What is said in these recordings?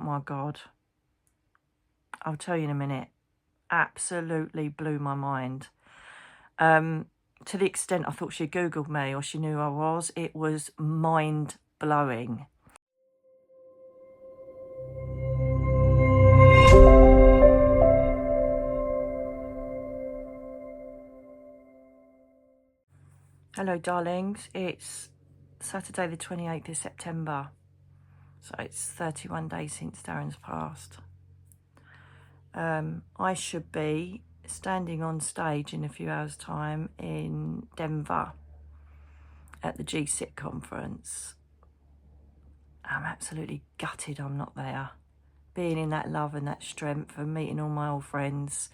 my God. I'll tell you in a minute. Absolutely blew my mind. To the extent I thought she Googled me or she knew who I was. It was mind-blowing. Hello, darlings. It's Saturday the 28th of September. So it's 31 days since Darren's passed. I should be standing on stage in a few hours' time in Denver at the GSIC conference. I'm absolutely gutted I'm not there. Being in that love and that strength and meeting all my old friends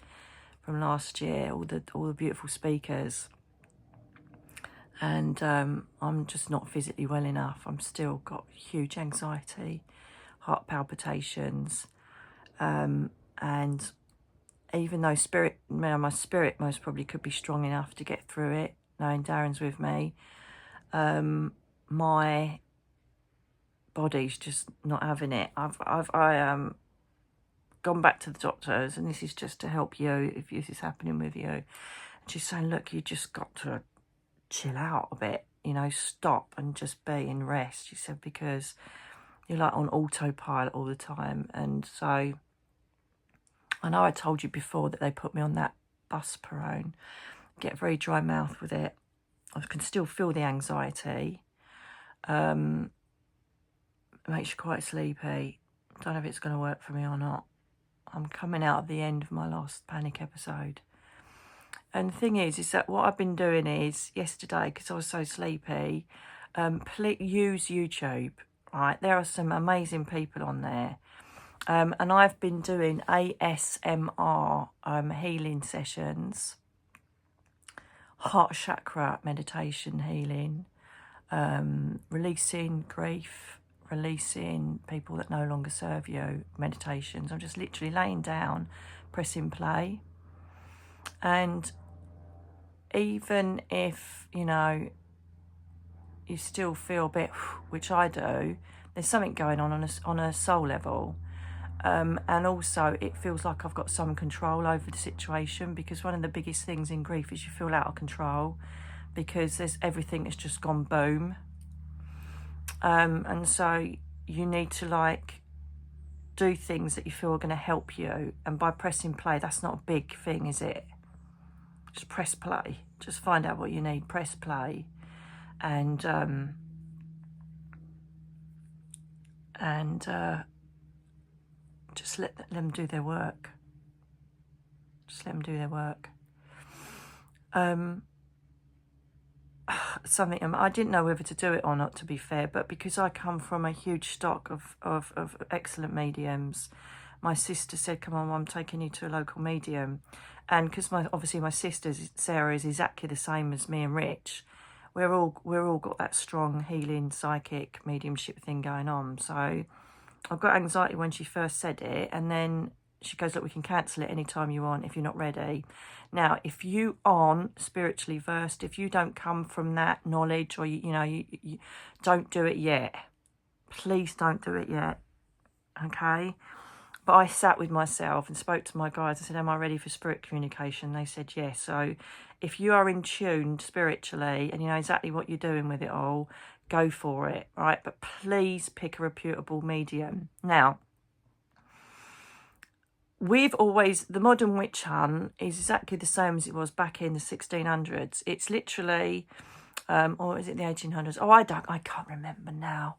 from last year, all the beautiful speakers. And I'm just not physically well enough. I'm still got huge anxiety, heart palpitations, and even though my spirit most probably could be strong enough to get through it, knowing Darren's with me, my body's just not having it. I've gone back to the doctors, and this is just to help you if this is happening with you. And she's saying, look, you just got to chill out a bit, stop and just be in rest. She said, because you're like on autopilot all the time. And so I know I told you before that they put me on that buspirone. Get very dry mouth with it. I can still feel the anxiety. It makes you quite sleepy. Don't know if it's going to work for me or not. I'm coming out at the end of my last panic episode. And the thing is that what I've been doing is, yesterday, because I was so sleepy, please use YouTube, right? There are some amazing people on there. And I've been doing ASMR healing sessions, heart chakra meditation healing, releasing grief, releasing people that no longer serve you, meditations. I'm just literally laying down, pressing play. And even if, you still feel a bit, which I do, there's something going on a soul level. And also it feels like I've got some control over the situation, because one of the biggest things in grief is you feel out of control because everything has just gone boom. And so you need to do things that you feel are going to help you. And by pressing play, that's not a big thing, is it? Just press play. Just find out what you need. Press play. And just let them do their work. Just let them do their work. Something I didn't know whether to do it or not, to be fair, but because I come from a huge stock of excellent mediums, my sister said, come on, I'm taking you to a local medium. And because obviously my sister Sarah is exactly the same as me and Rich, we're all got that strong healing psychic mediumship thing going on. So I've got anxiety when she first said it, and then she goes, look, we can cancel it anytime you want if you're not ready. Now, if you aren't spiritually versed, if you don't come from that knowledge, or you don't do it yet. Please don't do it yet. Okay? But I sat with myself and spoke to my guides. I said, am I ready for spirit communication? They said yes. So if you are in tune spiritually and you know exactly what you're doing with it all, go for it, right? But please pick a reputable medium. Now, the modern witch hunt is exactly the same as it was back in the 1600s. It's literally, or is it the 1800s? Oh, I can't remember now.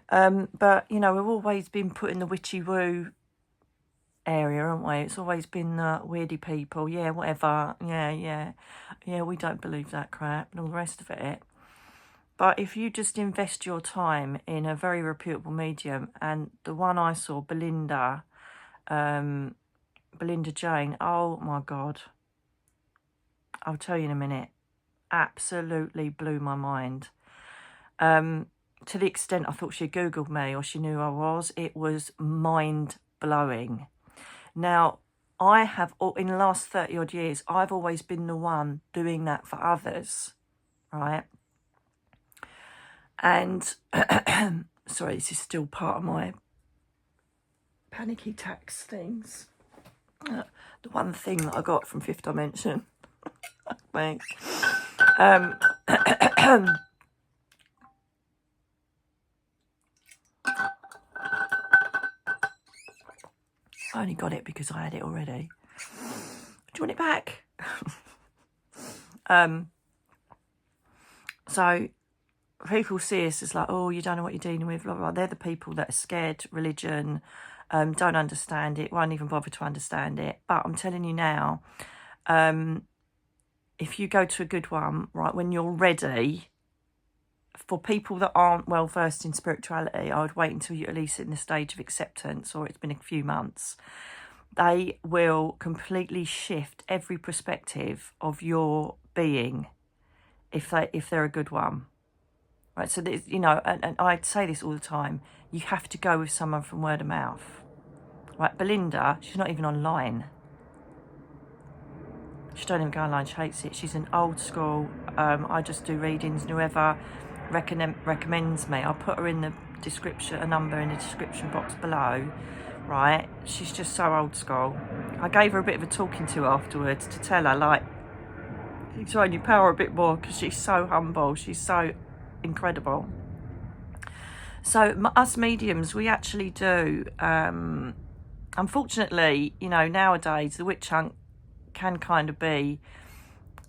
But, we've always been put in the witchy woo area, haven't we? It's always been weirdy people. Yeah, whatever. Yeah, we don't believe that crap and all the rest of it. But if you just invest your time in a very reputable medium, and the one I saw, Belinda Jane, oh my God. I'll tell you in a minute. Absolutely blew my mind. To the extent I thought she Googled me or she knew who I was. It was mind-blowing. Now, I have, in the last 30 odd years, I've always been the one doing that for others, right? And, sorry, this is still part of my panicky attacks things. The one thing that I got from Fifth Dimension. Thanks. I only got it because I had it already. Do you want it back? So people see us as like, oh, you don't know what you're dealing with, blah, blah, blah. They're the people that are scared religion, don't understand it, won't even bother to understand it. But I'm telling you now, if you go to a good one, right, when you're ready, for people that aren't well versed in spirituality, I would wait until you're at least in the stage of acceptance, or it's been a few months. They will completely shift every perspective of your being if they're a good one. Right, so you know, and I say this all the time, you have to go with someone from word of mouth. Right, Belinda, she's not even online. She don't even go online, she hates it. She's an old school, I just do readings, and whoever recommends me, I'll put her in the description, a number in the description box below, right? She's just so old school. I gave her a bit of a talking to afterwards to tell her, like, shine your power a bit more, because she's so humble, she's so incredible. So us mediums, we actually do, unfortunately, you know, nowadays the witch hunt can kind of be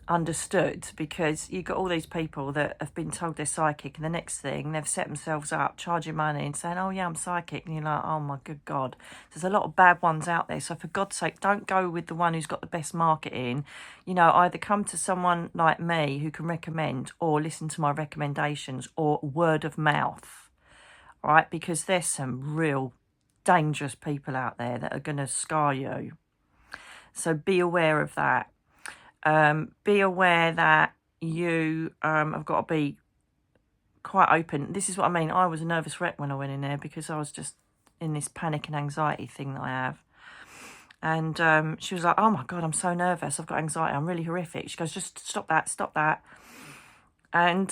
understood, because you've got all these people that have been told they're psychic, and the next thing they've set themselves up charging money and saying, oh yeah, I'm psychic, and you're like, oh my good God, there's a lot of bad ones out there. So for God's sake, don't go with the one who's got the best marketing. You know, either come to someone like me who can recommend, or listen to my recommendations, or word of mouth, right? Because there's some real dangerous people out there that are going to scar you. So be aware of that. Be aware that you have got to be quite open. This is what I mean. I was a nervous wreck when I went in there, because I was just in this panic and anxiety thing that I have. And she was like, oh my God, I'm so nervous. I've got anxiety. I'm really horrific. She goes, just stop that, stop that. And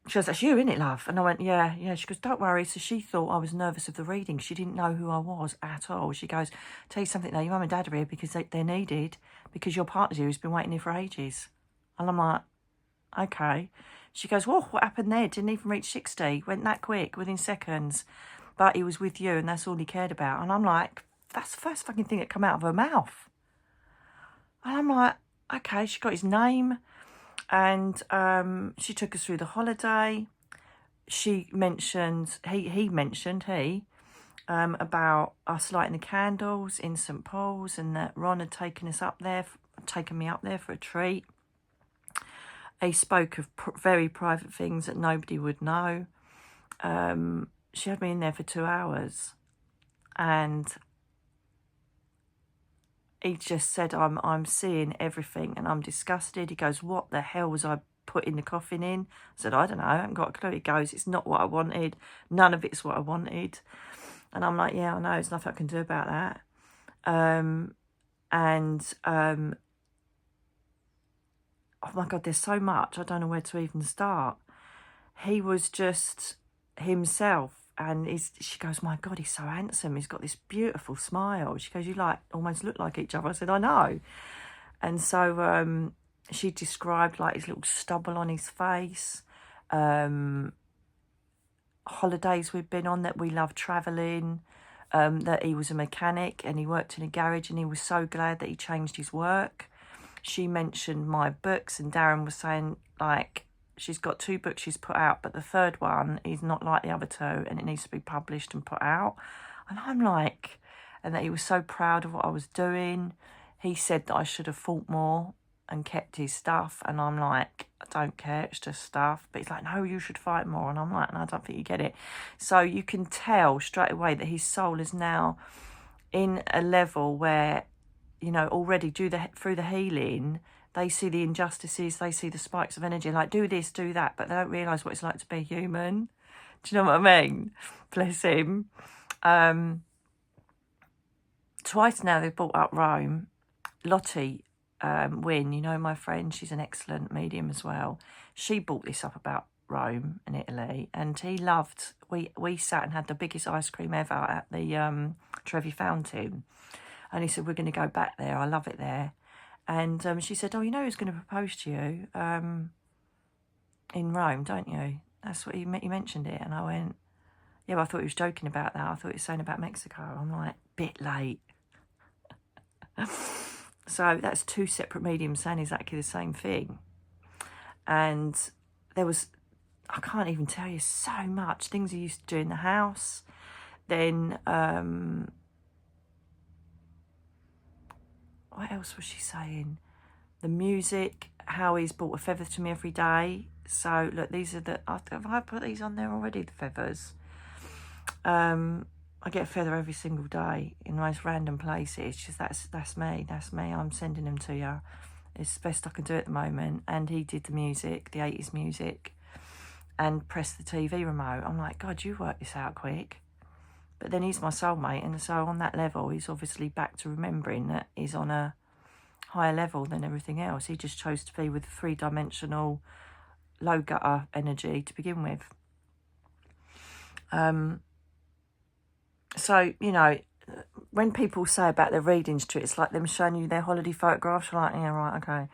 she goes, that's you, innit, love? And I went, yeah. She goes, don't worry. So she thought I was nervous of the reading. She didn't know who I was at all. She goes, tell you something though, your mum and dad are here because they're needed, because your partner's here who's been waiting here for ages. And I'm like, okay. She goes, whoa, what happened there? Didn't even reach 60. Went that quick, within seconds. But he was with you and that's all he cared about. And I'm like, that's the first fucking thing that come out of her mouth. And I'm like, okay. She got his name. And she took us through the holiday. She mentioned, he mentioned about us lighting the candles in St Paul's, and that Ron had taken me up there for a treat. He spoke of very private things that nobody would know. She had me in there for 2 hours, and he just said, I'm seeing everything and I'm disgusted. He goes, what the hell was I putting the coffin in? I said, I don't know, I haven't got a clue. He goes, it's not what I wanted. None of it's what I wanted. And I'm like, yeah, I know, there's nothing I can do about that. Oh my God, there's so much. I don't know where to even start. He was just himself. And she goes, my God, he's so handsome. He's got this beautiful smile. She goes, you like almost look like each other. I said, I know. And so she described like his little stubble on his face, holidays we've been on, that we love travelling, that he was a mechanic and he worked in a garage, and he was so glad that he changed his work. She mentioned my books, and Darren was saying, like, she's got 2 books she's put out, but the third one is not like the other 2, and it needs to be published and put out. And I'm like, and that he was so proud of what I was doing. He said that I should have fought more and kept his stuff. And I'm like, I don't care, it's just stuff. But he's like, no, you should fight more. And I'm like, no, I don't think you get it. So you can tell straight away that his soul is now in a level where, you know, already through the healing, they see the injustices, they see the spikes of energy, like do this, do that, but they don't realise what it's like to be human. Do you know what I mean? Bless him. Twice now they've brought up Rome. Lottie Wynne, you know, my friend, she's an excellent medium as well. She brought this up about Rome and Italy, and he loved, we sat and had the biggest ice cream ever at the Trevi found him. And he said, we're going to go back there. I love it there. And she said, oh, you know who's going to propose to you in Rome, don't you? That's what he mentioned it. And I went, yeah, well, I thought he was joking about that. I thought he was saying about Mexico. I'm like, bit late. So that's two separate mediums saying exactly the same thing. And there was, I can't even tell you, so much. Things he used to do in the house. Then, what else was she saying? The music, how he's brought a feather to me every day. So, look, these are the, have I put these on there already, the feathers? I get a feather every single day in the most random places. Just that's me. I'm sending them to you. It's the best I can do at the moment. And he did the music, the 80s music, and pressed the TV remote. I'm like, God, you worked this out quick. But then he's my soulmate, and so on that level, he's obviously back to remembering that he's on a higher level than everything else. He just chose to be with three-dimensional, low gutter energy to begin with. So, you know, when people say about their readings to it, it's like them showing you their holiday photographs. You're like, yeah, right, okay.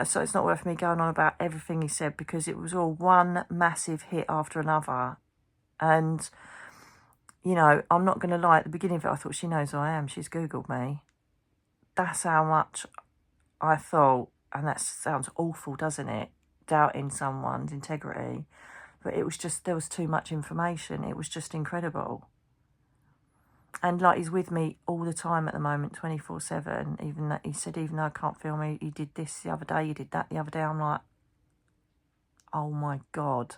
So it's not worth me going on about everything he said, because it was all one massive hit after another. And, you know, I'm not going to lie, at the beginning of it, I thought, she knows who I am. She's Googled me. That's how much I thought, and that sounds awful, doesn't it? Doubting someone's integrity. But it was just, there was too much information. It was just incredible. And like, he's with me all the time at the moment, 24/7. Even that, he said, even though I can't feel me, he did this the other day, he did that the other day. I'm like, oh my God.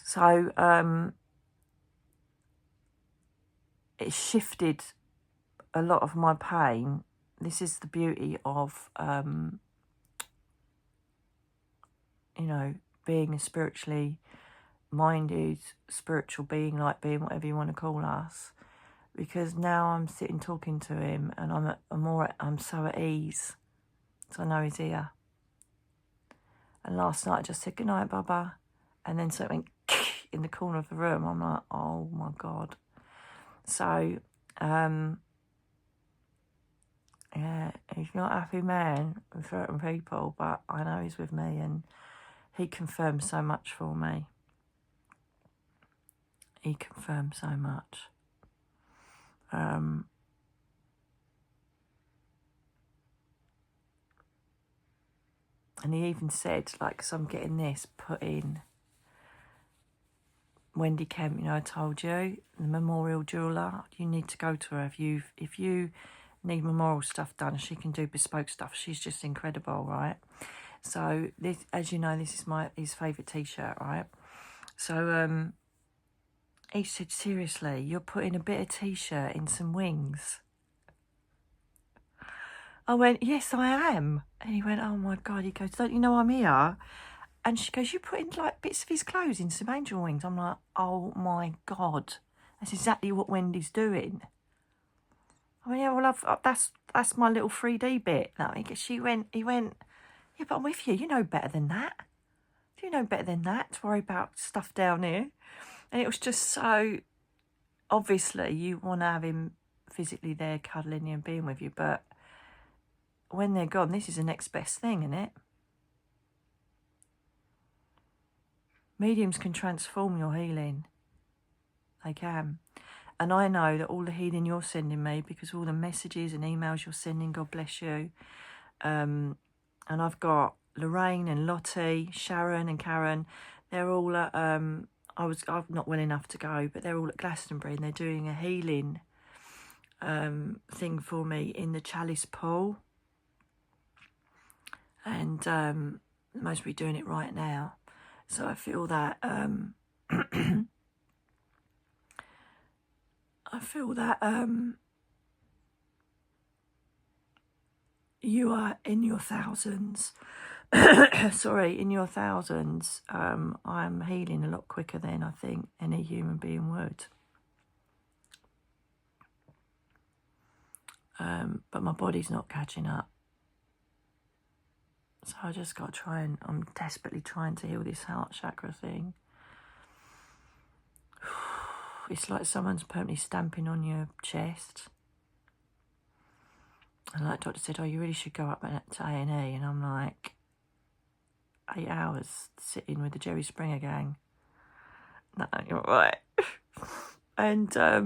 So, it shifted a lot of my pain. This is the beauty of, you know, being a spiritually minded, spiritual being, light being, whatever you want to call us. Because now I'm sitting talking to him, and I'm so at ease. So I know he's here. And last night I just said, good night, Bubba. And then something in the corner of the room. I'm like, oh my God. So, yeah, he's not a happy man with certain people, but I know he's with me, and he confirmed so much for me. He confirmed so much. And he even said, like, so I'm getting this put in. Wendy Kemp, you know, I told you, the memorial jeweller, you need to go to her. If you need memorial stuff done, she can do bespoke stuff. She's just incredible, right? So, this, as you know, this is his favourite T-shirt, right? So, he said, seriously, you're putting a bit of T-shirt in some wings? I went, yes, I am. And he went, oh my God. He goes, don't you know I'm here? And she goes, you putting like bits of his clothes in some angel wings? I'm like, oh my God. That's exactly what Wendy's doing. I mean, yeah, well, that's my little 3D bit. No, he went, yeah, but I'm with you. You know better than that. You know better than that to worry about stuff down here. And it was just so, obviously, you want to have him physically there, cuddling you and being with you, but when they're gone, this is the next best thing, isn't it? Mediums can transform your healing. They can. And I know that all the healing you're sending me, because all the messages and emails you're sending, God bless you. And I've got Lorraine and Lottie, Sharon and Karen. They're all at, I'm not well enough to go, but they're all at Glastonbury, and they're doing a healing thing for me in the Chalice Pool. And they must be doing it right now. So I feel that you are in your thousands. Sorry, in your thousands. I'm healing a lot quicker than I think any human being would. But my body's not catching up. So I just got to try, and I'm desperately trying to heal this heart chakra thing. it's like someone's permanently stamping on your chest. And like the doctor said, oh, you really should go up to A&E. And I'm like, 8 hours sitting with the Jerry Springer gang. No, you're right. And I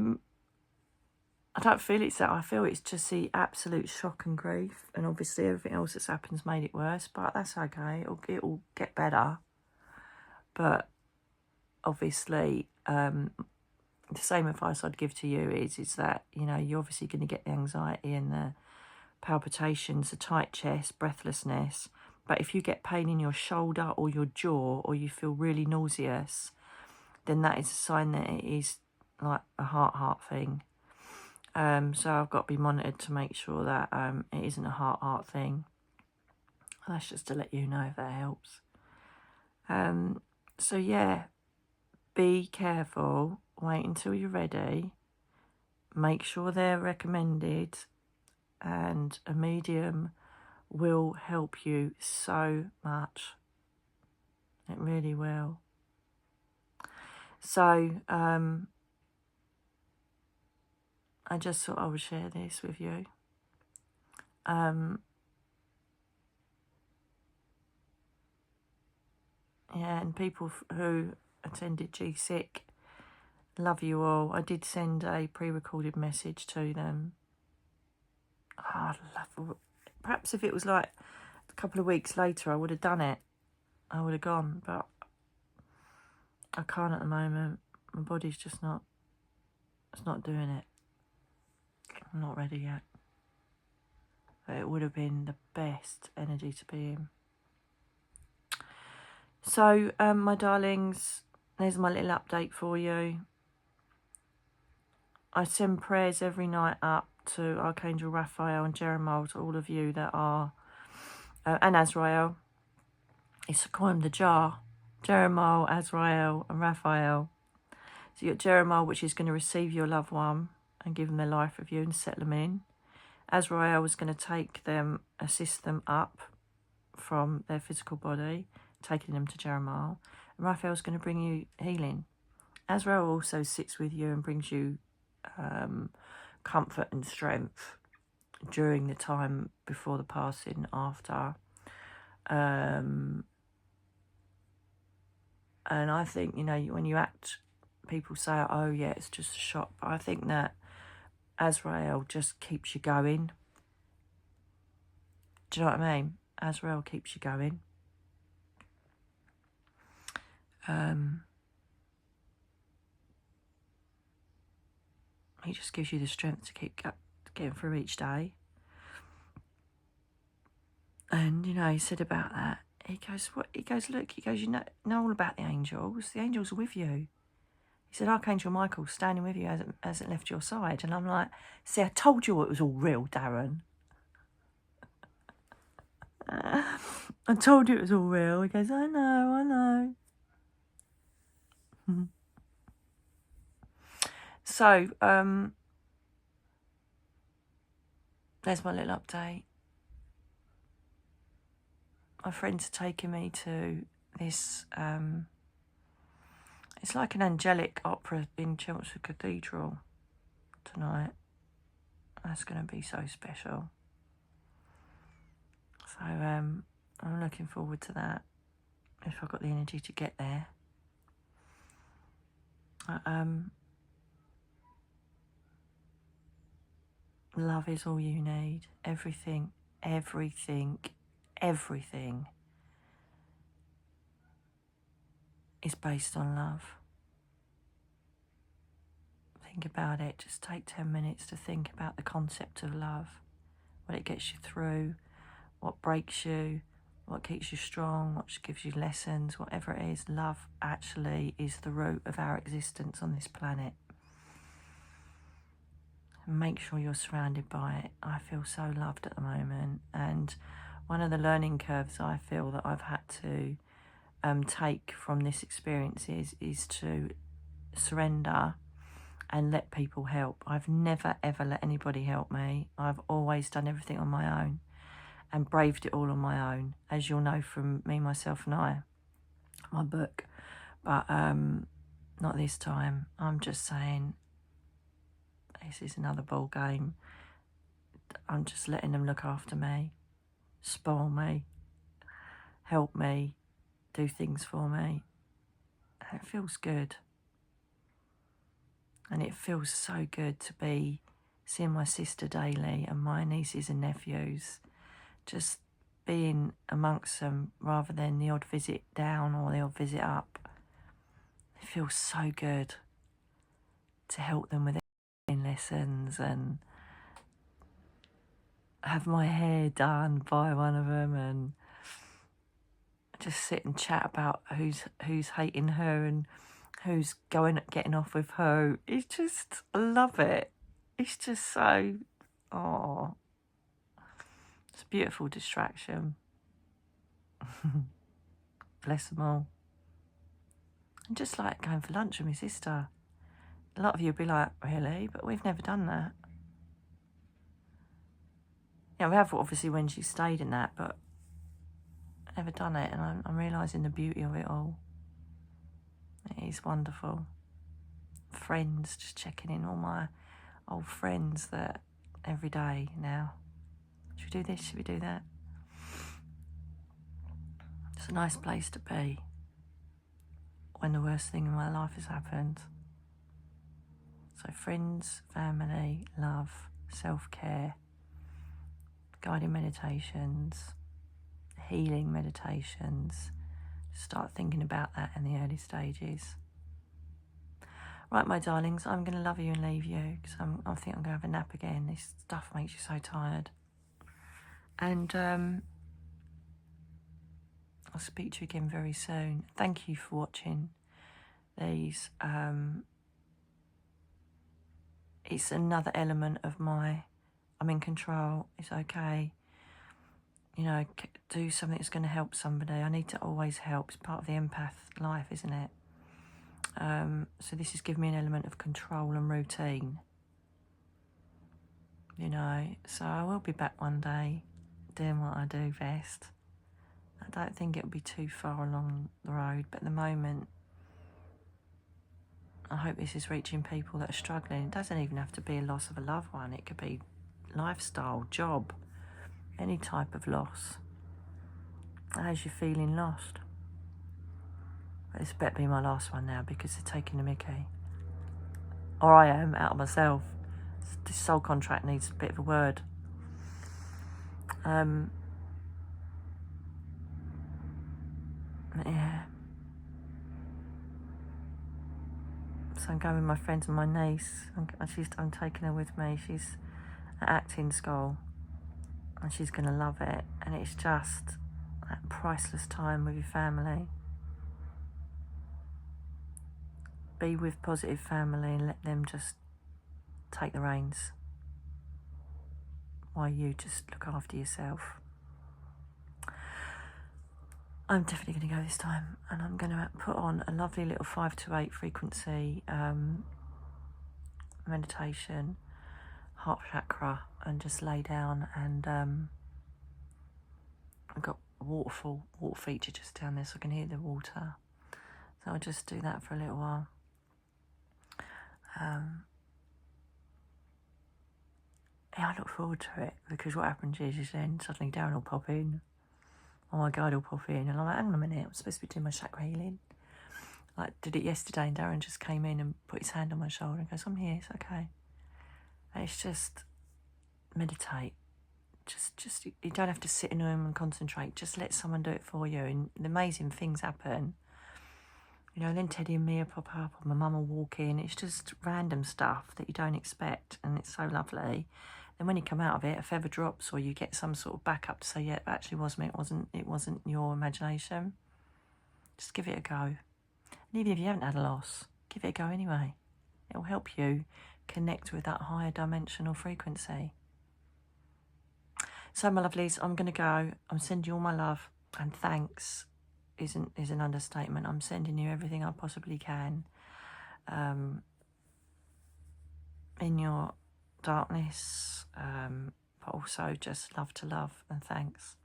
don't feel it's that. I feel it's just the absolute shock and grief. And obviously everything else that's happened's made it worse. But that's okay. It'll get better. But obviously, the same advice I'd give to you is that, you know, you're obviously going to get the anxiety and the palpitations, a tight chest, breathlessness. But if you get pain in your shoulder or your jaw, or you feel really nauseous, then that is a sign that it is like a heart thing. So I've got to be monitored to make sure that it isn't a heart thing. That's just to let you know if that helps. So yeah, be careful. Wait until you're ready. Make sure they're recommended. And a medium will help you so much. It really will. So, I just thought I would share this with you. Yeah, and people who attended GSIC, love you all. I did send a pre-recorded message to them. Oh, I'd love, perhaps if it was like a couple of weeks later, I would have done it. I would have gone, but I can't at the moment. My body's just not, it's not doing it. I'm not ready yet. But it would have been the best energy to be in. So, my darlings, there's my little update for you. I send prayers every night up to Archangel Raphael and Jeremiel, to all of you that are, and Azrael. It's call him the jar. Jeremiel, Azrael and Raphael. So you've got Jeremiel, which is going to receive your loved one and give them their life with you and settle them in. Azrael is going to take them, assist them up from their physical body, taking them to Jeremiel. And Raphael is going to bring you healing. Azrael also sits with you and brings you comfort and strength during the time before the passing, after. And I think, you know, when you act, people say, oh yeah, it's just a shock. But I think that Azrael just keeps you going. Do you know what I mean? Azrael keeps you going. He just gives you the strength to keep getting through each day. And, you know, he said about that, he goes, what? He goes, look, he goes, you know all about the angels. The angels are with you. He said, Archangel Michael standing with you, hasn't left your side. And I'm like, see, I told you it was all real, Darren. I told you it was all real. He goes, I know. So, there's my little update. My friends are taking me to this, it's like an angelic opera in Chelmsford Cathedral tonight. That's going to be so special. So, I'm looking forward to that, if I've got the energy to get there. Love is all you need. Everything is based on love. Think about it. Just take 10 minutes to think about the concept of love, what it gets you through, what breaks you, what keeps you strong, what gives you lessons, whatever it is. Love actually is the root of our existence on this planet. And make sure you're surrounded by it. I feel so loved at the moment, and one of the learning curves I feel that I've had to take from this experience is to surrender and let people help. I've never ever let anybody help me. I've always done everything on my own and braved it all on my own, as you'll know from Me, Myself and I, my book. But Not this time. I'm just saying, this is another ball game. I'm just letting them look after me, spoil me, help me, do things for me. And it feels good. And it feels so good to be seeing my sister daily and my nieces and nephews, just being amongst them rather than the odd visit down or the odd visit up. It feels so good to help them with their lessons and have my hair done by one of them and just sit and chat about who's hating her and who's getting off with her. It's just, I love it. It's just so, oh, it's a beautiful distraction. Bless them all. And just like going for lunch with my sister. A lot of you will be like, really? But we've never done that. Yeah, we have obviously when she stayed in that, but I've never done it, and I'm realising the beauty of it all. It is wonderful. Friends, just checking in, all my old friends that every day now. Should we do this? Should we do that? It's a nice place to be when the worst thing in my life has happened. So friends, family, love, self-care, guided meditations, healing meditations. Start thinking about that in the early stages. Right, my darlings, I'm going to love you and leave you because I think I'm going to have a nap again. This stuff makes you so tired. And I'll speak to you again very soon. Thank you for watching these. It's another element of I'm in control, it's okay. You know, do something that's going to help somebody. I need to always help. It's part of the empath life, isn't it? So this has given me an element of control and routine. You know, so I will be back one day doing what I do best. I don't think it'll be too far along the road, but at the moment, I hope this is reaching people that are struggling. It doesn't even have to be a loss of a loved one. It could be lifestyle, job, any type of loss. As you're feeling lost. But this better be my last one now because they're taking the mickey. Or I am, out of myself. This soul contract needs a bit of a word. Yeah. So I'm going with my friends and my niece. I'm taking her with me. She's at acting school. And she's going to love it. And it's just that priceless time with your family. Be with positive family and let them just take the reins while you just look after yourself. I'm definitely going to go this time, and I'm going to put on a lovely little 5 to 8 frequency meditation, heart chakra, and just lay down. And I've got a water feature just down there so I can hear the water. So I'll just do that for a little while. Yeah, I look forward to it because what happens is then suddenly Darren will pop in. Oh my God, he'll pop in. And I'm like, hang on a minute, I'm supposed to be doing my chakra healing. I did it yesterday and Darren just came in and put his hand on my shoulder and goes, I'm here, it's okay. And it's just meditate. Just you don't have to sit in a room and concentrate. Just let someone do it for you. And the amazing things happen. You know, then Teddy and Mia pop up or my mum will walk in. It's just random stuff that you don't expect. And it's so lovely. And when you come out of it, a feather drops or you get some sort of backup to say, yeah, it actually was me. It wasn't your imagination. Just give it a go. And even if you haven't had a loss, give it a go anyway. It'll help you connect with that higher dimensional frequency. So, my lovelies, I'm going to go. I'm sending you all my love and thanks is an understatement. I'm sending you everything I possibly can in your darkness, but also just love to love and thanks.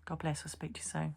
God bless. I'll speak to you soon.